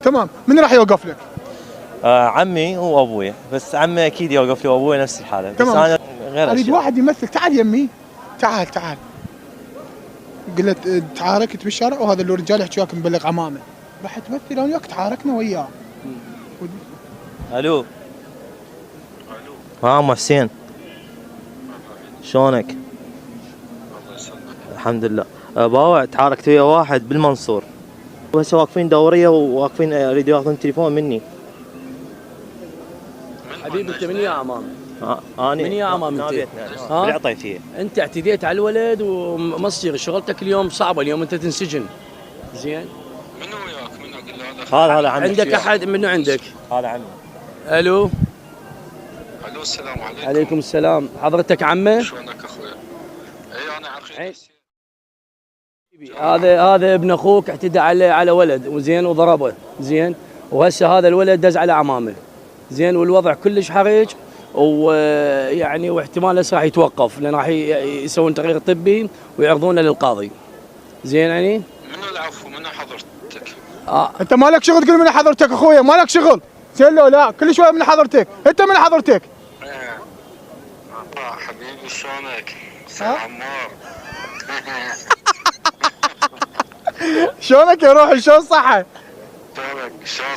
تمام، من راح يوقف لك؟ عمي وابوي، بس عمي اكيد يوقف لي وابوي نفس الحاله، بس تمام. انا غير اريد اشياء. واحد يمثل. تعال يمي، تعال تعال. قلت تعاركت بالشارع وهذا اللي رجال يحكي وياك مبلغ عمامه، راح تمثل انا وياك تعاركنا وياه. الو. ها ام حسين، شلونك؟ الله يسلمك. الحمد لله. باوع تعاركت ويا واحد بالمنصور، وهسه واقفين دوريه وواقفين يريدوا ياخذون تليفون مني. حبيبي انت من يا عمام؟ انا من يا عمام انت؟ ها بالعطيفيه. انت اعتديت على الولد وما تصير شغلتك اليوم صعبه، اليوم انت تنسجن. زين؟ منو وياك؟ منو؟ قل له هذا عمي. عندك احد منو عندك؟ هذا عمي. الو. الو السلام عليكم. عليكم السلام، حضرتك عمه؟ شلونك اخوي؟ اي انا عقيل. هذا ابن اخوك اعتدى على ولد وزين وضربه، زين؟ وهسه هذا الولد دز على عمامه، زين؟ والوضع كلش حرج، ويعني واحتمال هسه راح يتوقف لان راح يسوون تقرير طبي ويعرضونه للقاضي. زين يعني؟ منو العفو؟ منو حضرتك؟ انت مالك شغل تقول من حضرتك اخويا، مالك شغل. زين لو لا كل شويه من حضرتك، انت من حضرتك. حبيبي شلونك؟ عمار. شلونك يا روحي، شلون صحة؟ شلونك؟ شلون